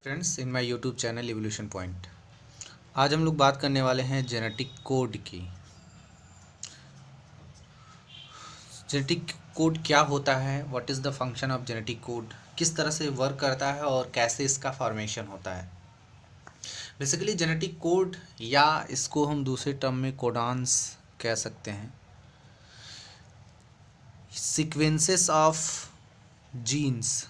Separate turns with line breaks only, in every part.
Friends in my YouTube channel evolution point. आज हम लोग बात करने वाले हैं जेनेटिक कोड की। जेनेटिक कोड क्या होता है, what is the function of genetic code, किस तरह से वर्क करता है और कैसे इसका फॉर्मेशन होता है। बेसिकली जेनेटिक कोड, या इसको हम दूसरे टर्म में कोडान्स कह सकते हैं, sequences of genes,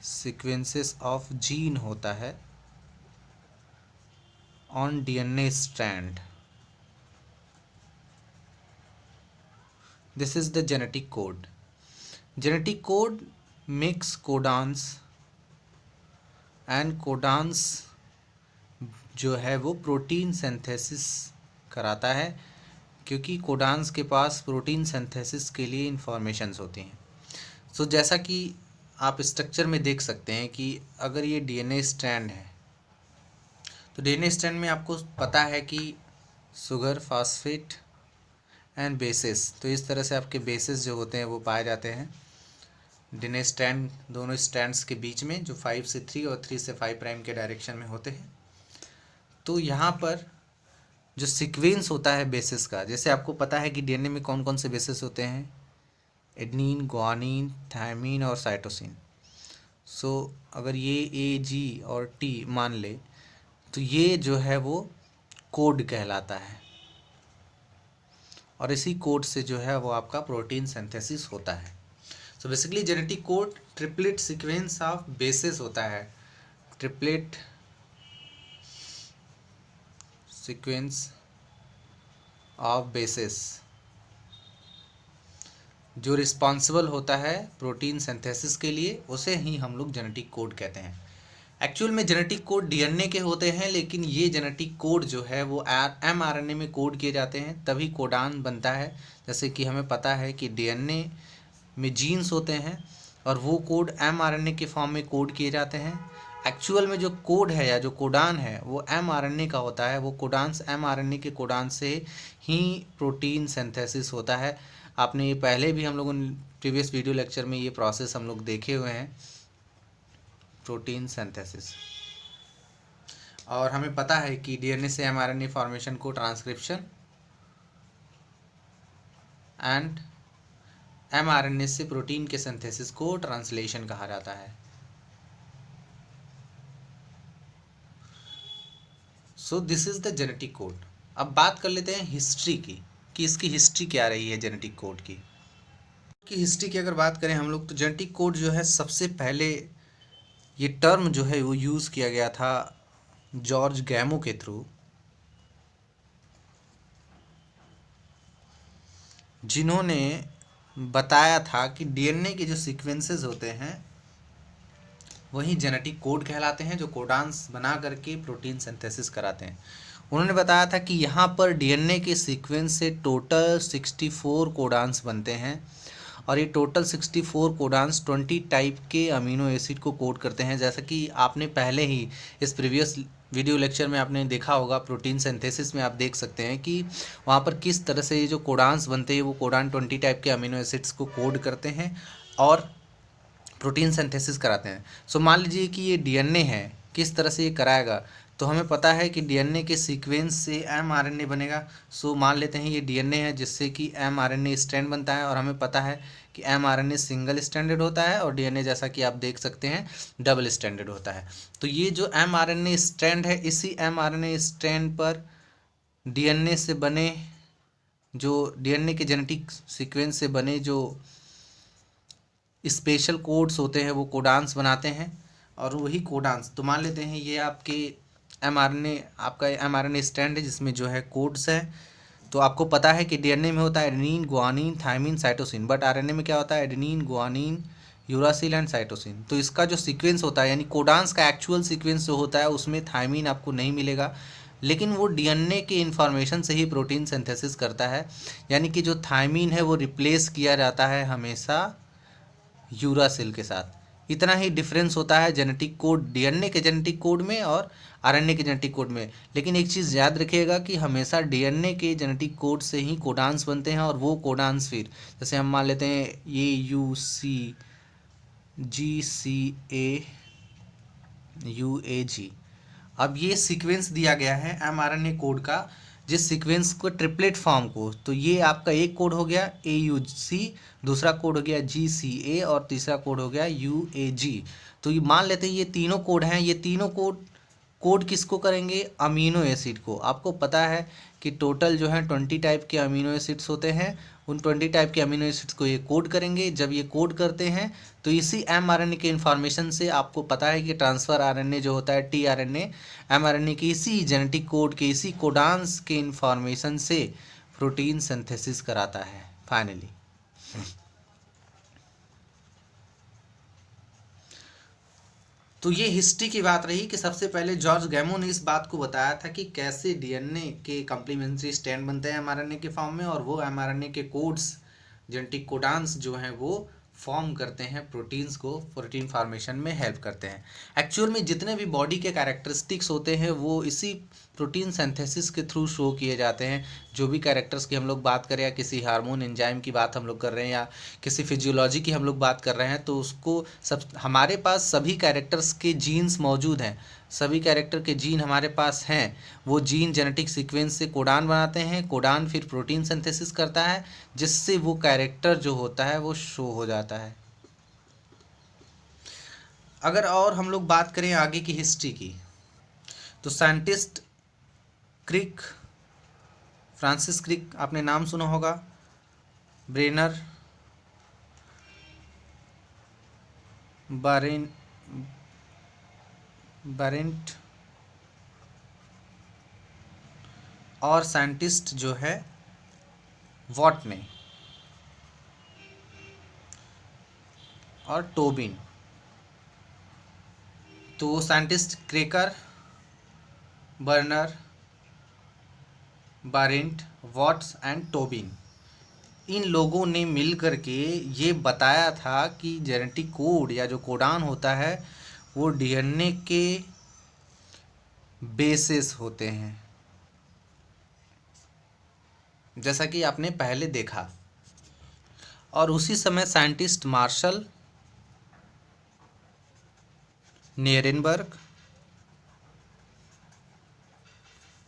sequences of gene होता है on DNA strand. This is the genetic code. Genetic code makes codons and codons जो है वो प्रोटीन सिंथेसिस कराता है, क्योंकि कोडान्स के पास प्रोटीन सिंथेसिस के लिए इंफॉर्मेशंस होती हैं। सो जैसा कि आप स्ट्रक्चर में देख सकते हैं कि अगर ये डीएनए स्ट्रैंड है तो डीएनए स्ट्रैंड में आपको पता है कि शुगर, फास्फेट एंड बेसिस, तो इस तरह से आपके बेसिस जो होते हैं वो पाए जाते हैं डीएनए स्ट्रैंड, दोनों स्ट्रैंड्स के बीच में, जो 5 से 3 और 3 से 5 प्राइम के डायरेक्शन में होते हैं। तो यहाँ पर जो सीक्वेंस होता है बेसिस का, जैसे आपको पता है कि डीएनए में कौन कौन से बेसिस होते हैं, एडेनिन, गुआनिन, थायमिन और साइटोसिन। सो अगर ये ए, जी और टी मान ले तो ये जो है वो कोड कहलाता है, और इसी कोड से जो है वो आपका प्रोटीन सिंथेसिस होता है। So basically genetic code triplet sequence of basis होता है, ट्रिपलेट सीक्वेंस ऑफ बेसिस जो रिस्पॉन्सिबल होता है प्रोटीन सिंथेसिस के लिए, उसे ही हम लोग जेनेटिक कोड कहते हैं। एक्चुअल में जेनेटिक कोड डीएनए के होते हैं, लेकिन ये जेनेटिक कोड जो है वो एमआरएनए में कोड किए जाते हैं, तभी कोडान बनता है। जैसे कि हमें पता है कि डीएनए में जीन्स होते हैं और वो कोड एमआरएनए के फॉर्म में कोड किए जाते हैं। एक्चुअल में जो कोड है या जो कोडान है वो एमआरएनए का होता है, वो कोडान्स एमआरएनए के कोडान से ही प्रोटीन सिंथेसिस होता है। आपने ये पहले भी हम लोगों ने प्रीवियस वीडियो लेक्चर में ये प्रोसेस हम लोग देखे हुए हैं, प्रोटीन सिंथेसिस। और हमें पता है कि डीएनए से एमआरएनए फॉर्मेशन को ट्रांसक्रिप्शन एंड एमआरएनए से प्रोटीन के सिंथेसिस को ट्रांसलेशन कहा जाता है। So this is the genetic code. अब बात कर लेते हैं हिस्ट्री की, कि इसकी हिस्ट्री क्या रही है जेनेटिक कोड की। हिस्ट्री की अगर बात करें हम लोग, तो जेनेटिक कोड जो है सबसे पहले ये टर्म जो है वो यूज़ किया गया था जॉर्ज गैमो के थ्रू, जिन्होंने बताया था कि डीएनए के जो सीक्वेंसेस होते हैं वही जेनेटिक कोड कहलाते हैं, जो कोडान्स बना करके प्रोटीन सिंथेसिस कराते हैं। उन्होंने बताया था कि यहाँ पर डीएनए के सीक्वेंस से टोटल 64 कोडान्स बनते हैं, और ये टोटल 64 कोडान्स 20 टाइप के अमीनो एसिड को कोड करते हैं। जैसा कि आपने पहले ही इस प्रीवियस वीडियो लेक्चर में आपने देखा होगा, प्रोटीन सिंथेसिस में आप देख सकते हैं कि वहाँ पर किस तरह से ये जो कोडान्स बनते हैं वो कोडान 20 टाइप के अमीनो एसिड्स को कोड करते हैं और प्रोटीन सिंथेसिस कराते हैं। सो मान लीजिए कि ये डीएनए है, किस तरह से ये कराएगा, तो हमें पता है कि डीएनए के सीक्वेंस से एमआरएनए बनेगा। सो मान लेते हैं ये डीएनए है, जिससे कि एमआरएनए स्ट्रैंड बनता है, और हमें पता है कि एमआरएनए सिंगल स्ट्रैंडेड होता है और डीएनए जैसा कि आप देख सकते हैं डबल स्ट्रैंडेड होता है। तो ये जो एमआरएनए स्ट्रैंड है, इसी एमआरएनए स्ट्रैंड पर डीएनए से बने, जो डीएनए के जेनेटिक सीक्वेंस से बने जो स्पेशल कोड्स होते हैं वो कोडान्स बनाते हैं, और वही कोडान्स, तो मान लेते हैं ये आपके एमआरएनए, आपका एमआरएनए स्ट्रैंड है जिसमें जो है कोड्स है। तो आपको पता है कि डीएनए में होता है adenine, guanine, thymine, cytosine, but RNA में क्या होता है, adenine, guanine, uracil and cytosine. तो इसका जो सीक्वेंस होता है, यानी कोडान्स का एक्चुअल सीक्वेंस जो होता है, उसमें थायमिन आपको नहीं मिलेगा, लेकिन वो डीएनए के इन्फॉर्मेशन से ही प्रोटीन सिंथेसिस करता है। यानी कि जो थायमिन है वो रिप्लेस किया जाता है हमेशा यूरासिल के साथ। इतना ही डिफरेंस होता है जेनेटिक कोड, डीएनए के जेनेटिक कोड में और आरएनए के जेनेटिक कोड में। लेकिन एक चीज़ याद रखिएगा कि हमेशा डीएनए के जेनेटिक कोड से ही कोडान्स बनते हैं, और वो कोडान्स फिर जैसे हम मान लेते हैं ये UC GCAUAG। अब ये सीक्वेंस दिया गया है mRNA कोड का, जिस सीक्वेंस को ट्रिपलेट फॉर्म को, तो ये आपका एक कोड हो गया AUC, दूसरा कोड हो गया GCA और तीसरा कोड हो गया UAG। तो ये मान लेते हैं ये तीनों कोड हैं, ये तीनों कोड किसको करेंगे? अमीनो एसिड को। आपको पता है कि टोटल जो है 20 टाइप के अमीनो एसिड्स होते हैं, उन 20 टाइप के अमीनो एसिड्स को ये कोड करेंगे। जब ये कोड करते हैं तो इसी mRNA के इन्फॉर्मेशन से आपको पता है कि ट्रांसफ़र RNA जो होता है tRNA, mRNA के इसी जेनेटिक कोड के, इसी कोडांस के इन्फॉर्मेशन से प्रोटीन सिंथेसिस कराता है फाइनली। तो ये हिस्ट्री की बात रही कि सबसे पहले जॉर्ज गैमो ने इस बात को बताया था कि कैसे डीएनए के कम्प्लीमेंट्री स्ट्रैंड बनते हैं mRNA के फॉर्म में, और वो mRNA के कोड्स, जेनेटिक कोडांस जो हैं वो फॉर्म करते हैं प्रोटीन्स को, प्रोटीन फॉर्मेशन में हेल्प करते हैं। एक्चुअल में जितने भी बॉडी के कैरेक्टरिस्टिक्स होते हैं वो इसी प्रोटीन सिंथेसिस के थ्रू शो किए जाते हैं। जो भी कैरेक्टर्स की हम लोग बात करें, या किसी हार्मोन एंजाइम की बात हम लोग कर रहे हैं, या किसी फिजियोलॉजी की हम लोग बात कर रहे हैं, तो उसको सब हमारे पास सभी कैरेक्टर्स के जीन्स मौजूद हैं, सभी कैरेक्टर के जीन हमारे पास हैं। वो जीन जेनेटिक सीक्वेंस से कोडान बनाते हैं, कोडान फिर प्रोटीन सिंथेसिस करता है, जिससे वो कैरेक्टर जो होता है वो शो हो जाता है। अगर और हम लोग बात करें आगे की हिस्ट्री की, तो साइंटिस्ट क्रिक, फ्रांसिस क्रिक, आपने नाम सुना होगा, ब्रेनर, बारेंट और साइंटिस्ट जो है वॉटने और टोबिन। तो साइंटिस्ट क्रेकर, बर्नर, बारेंट, वॉट्स एंड टोबिन, इन लोगों ने मिल करके ये बताया था कि जेनेटिक कोड या जो कोडान होता है वो डीएनए के बेसिस होते हैं, जैसा कि आपने पहले देखा। और उसी समय साइंटिस्ट मार्शल, नियरेनबर्ग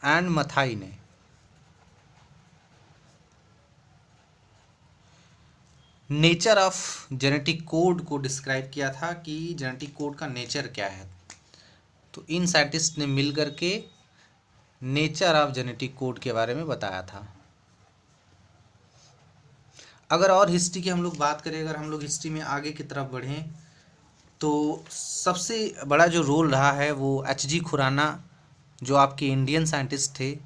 एंड मथाई ने नेचर ऑफ जेनेटिक कोड को डिस्क्राइब किया था कि जेनेटिक कोड का नेचर क्या है। तो इन साइंटिस्ट ने मिल करके नेचर ऑफ जेनेटिक कोड के बारे में बताया था। अगर और हिस्ट्री की हम लोग बात करें, अगर हम लोग हिस्ट्री में आगे की तरफ बढ़ें, तो सबसे बड़ा जो रोल रहा है वो एच.जी. खुराना, जो आपके इंडियन साइंटिस्ट थे,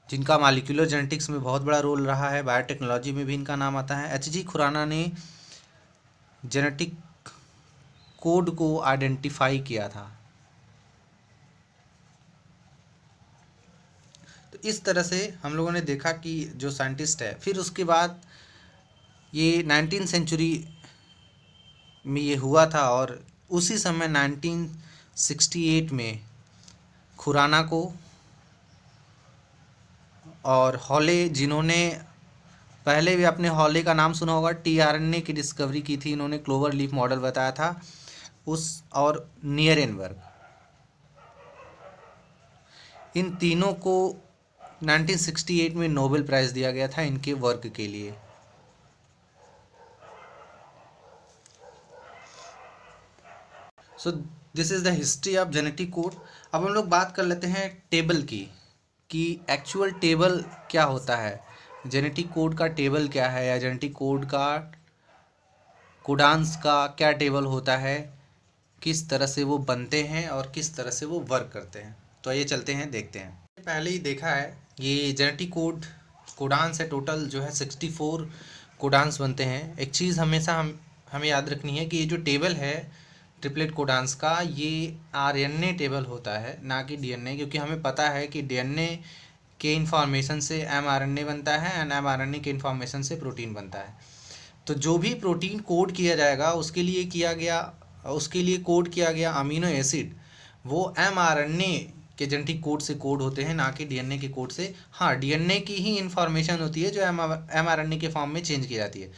जिनका मॉलिक्यूलर जेनेटिक्स में बहुत बड़ा रोल रहा है, बायोटेक्नोलॉजी में भी इनका नाम आता है। एच.जी. खुराना ने जेनेटिक कोड को आइडेंटिफाई किया था। तो इस तरह से हम लोगों ने देखा कि जो साइंटिस्ट है, फिर उसके बाद ये 19वीं सेंचुरी में ये हुआ था, और उसी समय 1968 में खुराना को और हॉले, जिन्होंने पहले भी आपने हॉले का नाम सुना होगा, tRNA की डिस्कवरी की थी इन्होंने, क्लोवर लीफ मॉडल बताया था उस, और नियरेनबर्ग, इन तीनों को 1968 में नोबेल प्राइज़ दिया गया था इनके वर्क के लिए। So this is the history of genetic code. अब हम लोग बात कर लेते हैं टेबल की, कि एक्चुअल टेबल क्या होता है, जेनेटिक कोड का टेबल क्या है, या जेनेटिक कोड का, कोडांस का क्या टेबल होता है, किस तरह से वो बनते हैं और किस तरह से वो वर्क करते हैं। तो आइए चलते हैं, देखते हैं। पहले ही देखा है ये जेनेटिक कोड, कोडांस है, टोटल जो है 64 कोडांस बनते हैं। एक चीज़ हमेशा हमें याद रखनी है कि ये जो टेबल है ट्रिपलेट कोडांस का, ये आरएनए टेबल होता है, ना कि डीएनए, क्योंकि हमें पता है कि डीएनए के इन्फॉर्मेशन से एमआरएनए बनता है, एंड एमआरएनए के इन्फॉर्मेशन से प्रोटीन बनता है। तो जो भी प्रोटीन कोड किया जाएगा उसके लिए कोड किया गया अमीनो एसिड, वो एमआरएनए के जेनेटिक कोड से कोड होते हैं, ना कि डीएनए के कोड से। हाँ, डीएनए की ही इन्फॉर्मेशन होती है जो एमआरएनए के फॉर्म में चेंज की जाती है।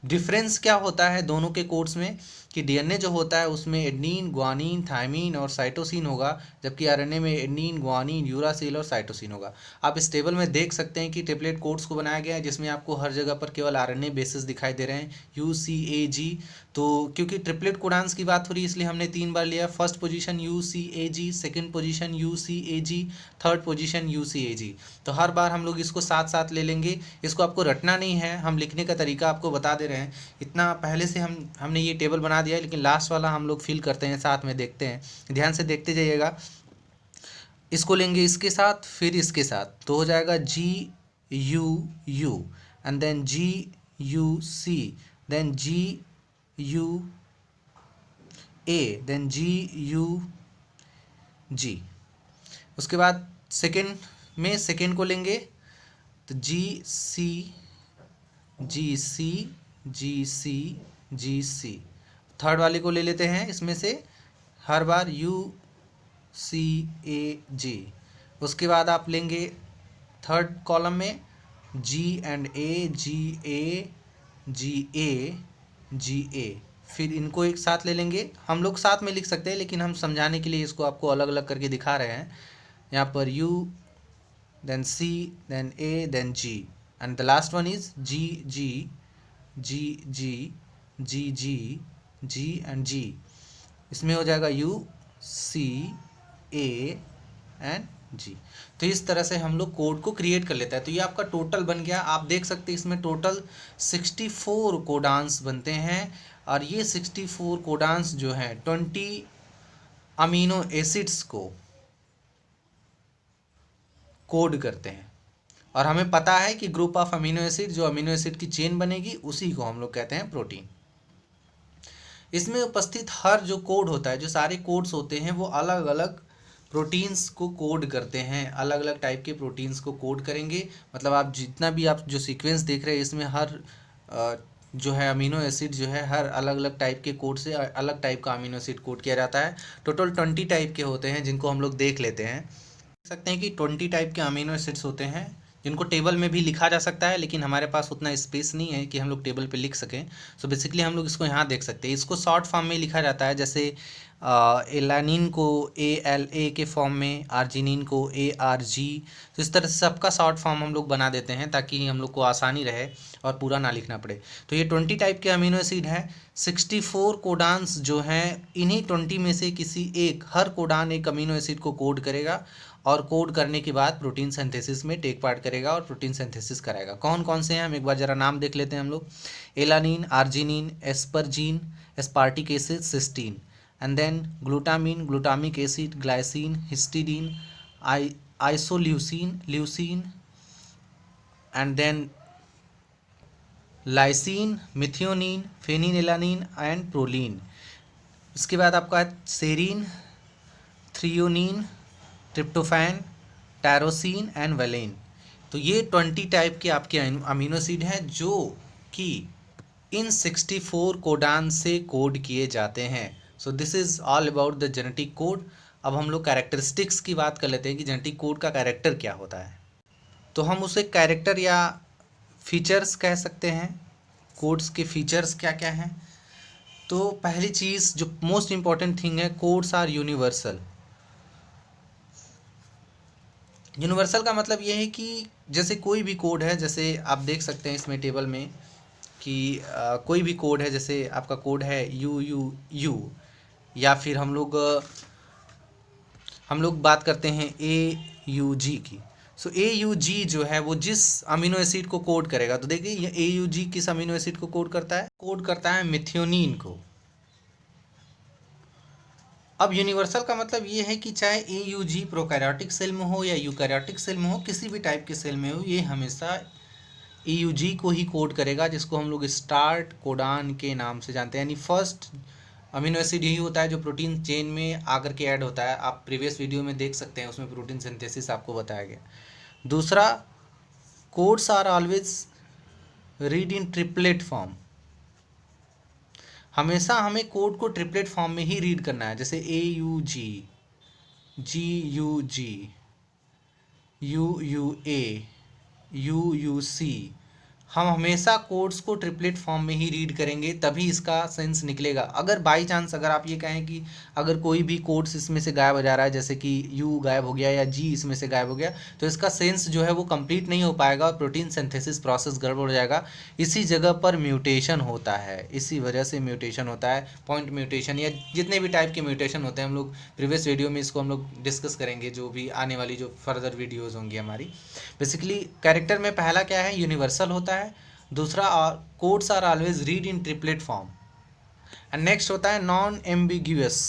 डिफरेंस क्या होता है दोनों के कोड्स में कि डीएनए जो होता है उसमें एडेनिन, ग्वानिन, थायमिन और साइटोसिन होगा, जबकि आरएनए में एडेनिन, ग्वानिन, यूरासिल और साइटोसिन होगा। आप इस टेबल में देख सकते हैं कि ट्रिपलेट कोड्स को बनाया गया है जिसमें आपको हर जगह पर केवल आरएनए बेसिस दिखाई दे रहे हैं, UCAG। तो क्योंकि ट्रिपलेट कोडांस की बात हो रही है इसलिए हमने 3 बार लिया। First position UCAG, second position UCAG, third position UCAG। तो हर बार हम लोग इसको साथ साथ ले लेंगे। इसको आपको रटना नहीं है, हम लिखने का तरीका आपको बता दे रहे हैं। इतना पहले से हमने ये टेबल बना दिया है, लेकिन लास्ट वाला हम लोग फिल करते हैं, साथ में देखते हैं। ध्यान से देखते जाइएगा। इसको लेंगे इसके साथ, फिर इसके साथ, तो हो जाएगा GUU and then GUC, then GUA, then GUG। उसके बाद सेकेंड में सेकेंड को लेंगे तो GC। थर्ड वाले को ले लेते हैं इसमें से हर बार UCAG। उसके बाद आप लेंगे थर्ड कॉलम में GA, फिर इनको एक साथ ले लेंगे। हम लोग साथ में लिख सकते हैं लेकिन हम समझाने के लिए इसको आपको अलग अलग करके दिखा रहे हैं। यहाँ पर U, then C, then A, then G, and the last one is GG, G and G। इसमें हो जाएगा UCAG। तो इस तरह से हम लोग कोड को क्रिएट कर लेता है। तो ये आपका टोटल बन गया। आप देख सकते हैं इसमें टोटल 64 कोडांस बनते हैं, और ये 64 कोडांस जो हैं 20 अमीनो एसिड्स को कोड करते हैं। और हमें पता है कि ग्रुप ऑफ अमीनो एसिड, जो अमीनो एसिड की चेन बनेगी उसी को हम लोग कहते हैं प्रोटीन। इसमें उपस्थित हर जो कोड होता है, जो सारे कोड्स होते हैं, वो अलग अलग प्रोटीन्स को कोड करते हैं, अलग अलग टाइप के प्रोटीन्स को कोड करेंगे। मतलब आप जितना भी आप जो सीक्वेंस देख रहे हैं इसमें हर जो है अमीनो एसिड जो है हर अलग अलग टाइप के कोड से अलग टाइप का अमीनो एसिड कोड किया जाता है। टोटल 20 टाइप के होते हैं जिनको हम लोग देख लेते हैं। देख सकते हैं कि 20 टाइप के अमीनो एसिड्स होते हैं जिनको टेबल में भी लिखा जा सकता है, लेकिन हमारे पास उतना स्पेस नहीं है कि हम लोग टेबल पे लिख सकें। सो बेसिकली हम लोग इसको यहाँ देख सकते हैं। इसको शॉर्ट फॉर्म में लिखा जाता है, जैसे एलानिन को ALA के फॉर्म में, आर्जिनिन को ARG। तो इस तरह से सबका शॉर्ट फॉर्म हम लोग बना देते हैं ताकि हम लोग को आसानी रहे और पूरा ना लिखना पड़े। तो ये 20 टाइप के अमीनो एसिड हैं। 64 कोडान्स जो हैं, इन्हीं 20 में से किसी एक, हर कोडान एक अमीनो एसिड को कोड करेगा, और कोड करने के बाद प्रोटीन सिंथेसिस में टेक पार्ट करेगा और प्रोटीन सिंथेसिस कराएगा। कौन कौन से हैं हम एक बार ज़रा नाम देख लेते हैं हम लोग। Alanine, arginine, asparagine, aspartic acid, cysteine, and then glutamine, glutamic acid, glycine, histidine, isoleucine, leucine, and then lysine, methionine, phenylalanine and proline. इसके बाद आपका है serine, threonine, tryptophan, tyrosine and valine. तो ये 20 टाइप के आपके अमीनो एसिड हैं जो कि इन 64 कोडान से कोड किए जाते हैं। So this is all about the genetic code. अब हम लोग कैरेक्टरिस्टिक्स की बात कर लेते हैं कि जेनेटिक कोड का कैरेक्टर क्या होता है। तो हम उसे कैरेक्टर या फीचर्स कह सकते हैं। कोड्स के फीचर्स क्या क्या हैं? तो पहली चीज़ जो मोस्ट इम्पॉर्टेंट थिंग है, कोड्स आर यूनिवर्सल। यूनिवर्सल का मतलब ये है कि जैसे कोई भी कोड है, जैसे आप देख सकते हैं इसमें टेबल में कि कोई भी कोड है, जैसे आपका कोड है UUU, या फिर हम लोग बात करते हैं AUG की। सो AUG जो है वो जिस अमीनो एसिड को कोड करेगा, तो देखिए ये AUG किस अमीनो एसिड को कोड करता है मिथियोनिन को। अब यूनिवर्सल का मतलब ये है कि चाहे AUG प्रोकैरियोटिक सेल में हो या यूकैरियोटिक सेल में हो, किसी भी टाइप के सेल में हो, ये हमेशा AUG को ही कोड करेगा, जिसको हम लोग स्टार्ट कोडान के नाम से जानते हैं। यानी फर्स्ट अमीनो एसिड यही होता है जो प्रोटीन चेन में आकर के ऐड होता है। आप प्रीवियस वीडियो में देख सकते हैं, उसमें प्रोटीन सिंथेसिस आपको बताया गया। दूसरा, codes are always read in triplet form. हमेशा हमें कोड को ट्रिपलेट फॉर्म में ही रीड करना है, जैसे AUG, GUG, UUA, UUC, हम हमेशा कोड्स को ट्रिपलेट फॉर्म में ही रीड करेंगे, तभी इसका सेंस निकलेगा। अगर बाई चांस अगर आप ये कहें कि अगर कोई भी कोड्स इसमें से गायब हो जा रहा है, जैसे कि यू गायब हो गया या जी इसमें से गायब हो गया, तो इसका सेंस जो है वो कंप्लीट नहीं हो पाएगा और प्रोटीन सिंथेसिस प्रोसेस गड़बड़ हो जाएगा। इसी जगह पर म्यूटेशन होता है, इसी वजह से म्यूटेशन होता है, पॉइंट म्यूटेशन या जितने भी टाइप के म्यूटेशन होते हैं। हम लोग प्रीवियस वीडियो में इसको हम लोग डिस्कस करेंगे, जो भी आने वाली जो फर्दर वीडियोज़ होंगी हमारी। बेसिकली कैरेक्टर में पहला क्या है, यूनिवर्सल होता है। दूसरा, codes are always read in triplet form. And next होता है नॉन एम्बिग्यूअस।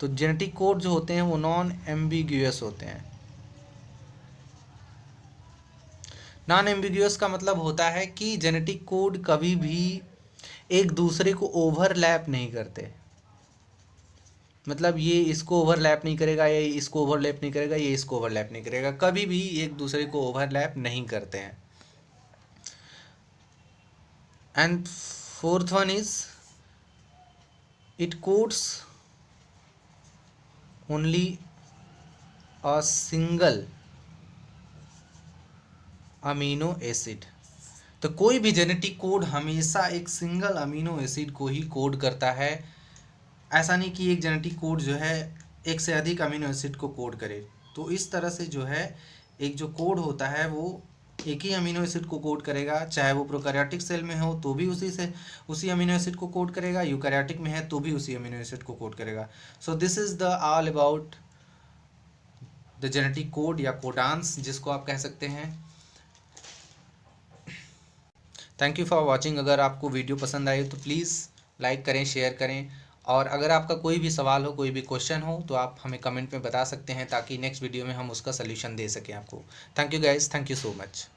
तो जेनेटिक कोड जो होते हैं वो नॉन एम्बिग्यूअस होते हैं। नॉन एम्बिग्यूअस का मतलब होता है कि जेनेटिक कोड कभी भी एक दूसरे को ओवरलैप नहीं करते। मतलब ये इसको ओवरलैप नहीं करेगा, ये इसको ओवरलैप नहीं करेगा, ये इसको ओवरलैप नहीं करेगा, कभी भी एक दूसरे को ओवरलैप नहीं करते हैं। And fourth one is it codes only a single amino acid. तो कोई भी जेनेटिक कोड हमेशा एक सिंगल अमीनो एसिड को ही कोड करता है। ऐसा नहीं कि एक जेनेटिक कोड जो है एक से अधिक अमीनो एसिड को कोड करे। तो इस तरह से जो है एक जो कोड होता है वो एक ही अमीनो एसिड को कोड करेगा, चाहे वो प्रोकैरियोटिक सेल में हो तो भी उसी अमीनो एसिड को कोड करेगा, यूकैरियोटिक में है तो भी उसी अमीनो एसिड को कोड करेगा। So this is the all about the genetic code या कोडांस जिसको आप कह सकते हैं। Thank you for watching. अगर आपको वीडियो पसंद आई तो प्लीज़ लाइक करें, शेयर करें, और अगर आपका कोई भी सवाल हो, कोई भी क्वेश्चन हो तो आप हमें कमेंट में बता सकते हैं, ताकि नेक्स्ट वीडियो में हम उसका सल्यूशन दे सकें आपको। Thank you guys, thank you so much.